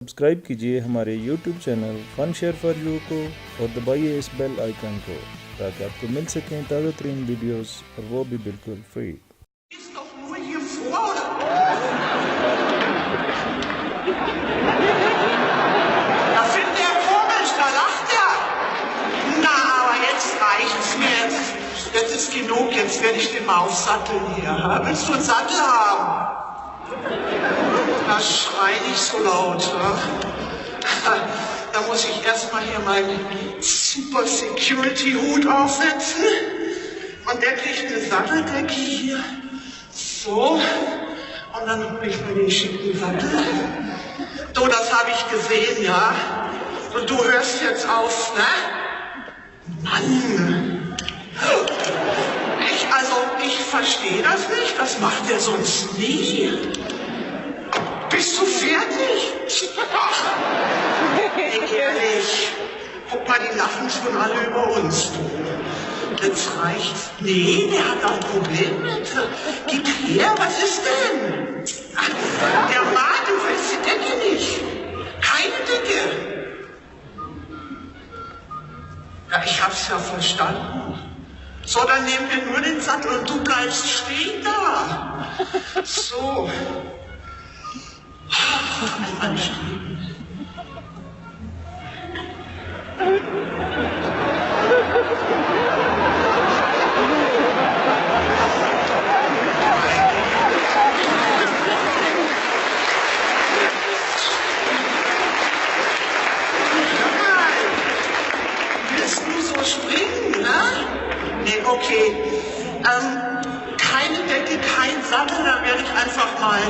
सब्सक्राइब कीजिए हमारे YouTube channel fun share for you को और दबाइए इस बेल आइकन को ताकि आपको मिल सकें ताज़ा तरीन वीडियोस और वो भी बिल्कुल free. Ist doch nur hier vor. Da findet er komisch, da lacht er. Na, aber jetzt reicht's mir. Jetzt ist genug, jetzt werde ich den mal aufsatteln hier. Willst du einen Sattel haben? Na, schrei nicht so laut. Da muss ich erstmal hier meinen Super Security Hut aufsetzen. Und der kriegt eine Satteldecke hier. So. Und dann hole ich mir den schicken Sattel. So, das habe ich gesehen, ja. Und du hörst jetzt auf, ne? Mann. Ich verstehe das nicht. Das macht er sonst nie. Bist du fertig? Ehrlich. Guck mal, die lachen schon alle über uns. Jetzt reicht's. Nee, der hat da ein Problem mit. Gib her, was ist denn? Ach, der Mann, du willst die Decke nicht. Keine Decke. Ja, ich hab's ja verstanden. So, dann nehmen wir nur den Sattel und du bleibst stehen da. So. Anstrengend. Willst du so springen, ne? Nee, okay. Keine Decke, kein Sattel, dann werde ich einfach mal,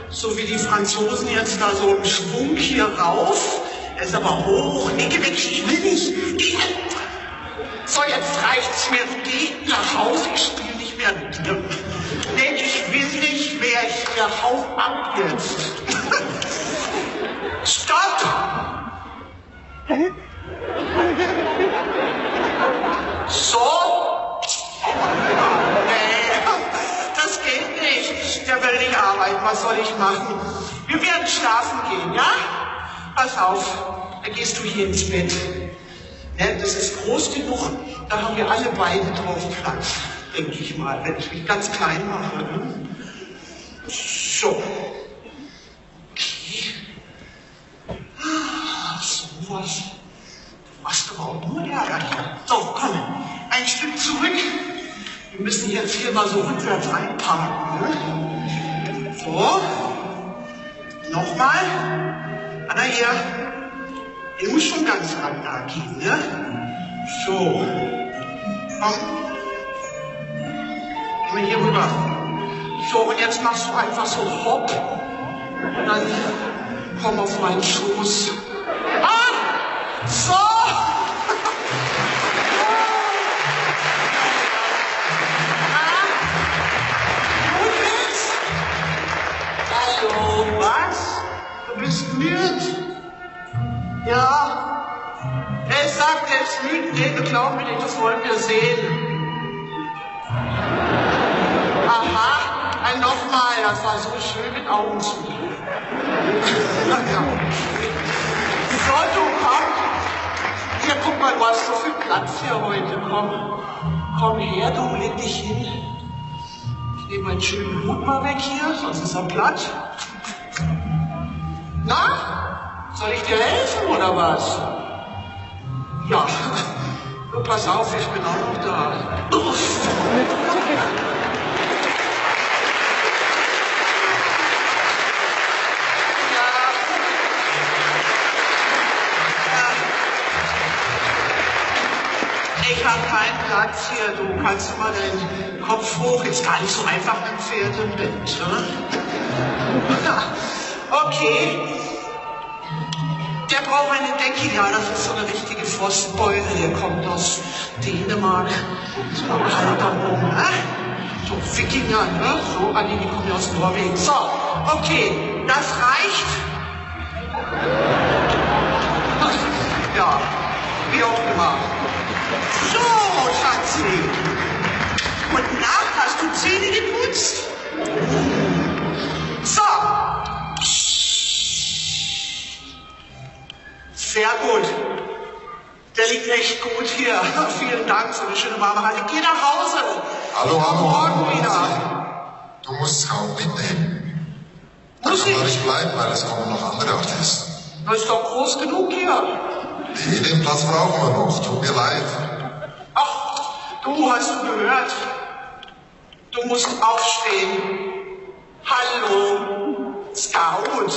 so wie die Franzosen jetzt da so im Schwung hier rauf. Er ist aber hoch. Nee, geh weg, ich will nicht. Geh. So, jetzt reicht's mir. Geh nach Hause, ich spiele nicht mehr mit dir. Nee, ich will nicht mehr. Hau ab jetzt. Stopp! So? Nee, das geht nicht. Der will nicht arbeiten. Was soll ich machen? Wir werden schlafen gehen, ja? Pass auf, da gehst du hier ins Bett. Ne, das ist groß genug, da haben wir alle beide drauf Platz, denke ich mal, wenn ich mich ganz klein mache. Ne? So. Okay. Sowas. Du machst aber auch nur Ärger hier. So, komm, ein Stück zurück. Wir müssen jetzt hier mal so rückwärts einparken. Ne? So. Nochmal. Anna hier. Ich muss schon ganz ran da gehen, ne? So. Komm. Geh mal hier rüber. So, und jetzt machst du einfach so hopp. Und dann komm auf meinen Schoß. Ah! So! Hallo, was? Du bist müde? Ja? Er sagt, er ist müde. Nee, glaub mir nicht, das wollen wir sehen. Aha, nochmal, das war so schön mit Augen zu. So, du, komm. Hier, guck mal, du hast so viel Platz hier heute. Komm her, du, leg dich hin. Ich nehme meinen schönen Hut mal weg hier, sonst ist er platt. Na? Soll ich dir helfen oder was? Ja. Du, pass auf, ich bin auch noch da. Ich habe keinen Platz hier. Du kannst du mal deinen Kopf hoch. Ist gar nicht so einfach mit dem Pferd im Bett. Ne? Okay. Der braucht eine Decke. Ja, das ist so eine richtige Frostbeule. Der kommt aus Dänemark. So ein kalter Bogen. Ne? So Wikinger. Ne? So, die kommen ja aus Norwegen. So, okay. Das reicht. Ja, wie auch immer. So, Schatzi. Gute Nacht, hast du Zähne geputzt? So. Sehr gut. Der liegt echt gut hier. Vielen Dank, so eine schöne warme Hand. Ich gehe nach Hause. Hallo, Morgen wieder. Du musst kaum mitnehmen. Da Muss kann man ich? nicht bleiben, weil es kommen noch andere Artisten. Das ist doch groß genug hier. Den Platz brauchen wir noch. Tut mir leid. Ach, du hast du gehört. Du musst aufstehen. Hallo, Scout.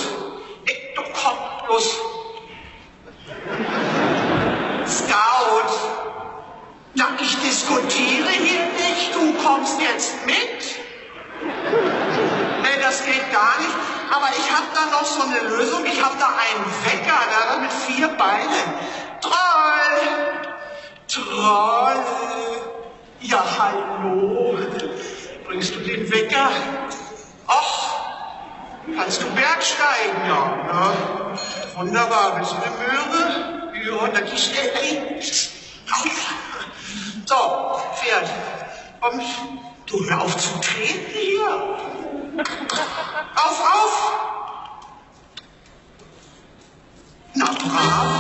Du komm bloß. Scout. Na, ich diskutiere hier nicht. Du kommst jetzt mit. Nee, das geht gar nicht. Aber ich habe da noch so eine Lösung. Ich habe da einen Wecker, da mit 4 Beinen. Troll! Troll! Ja, hallo. Bringst du den Wecker? Ach, kannst du Bergsteigen? Ja, ne? Wunderbar. Bist du eine Möhre? Ja, da gehst du hin. So, Pferd. Und du hör auf zu treten hier. Auf! Na, brav.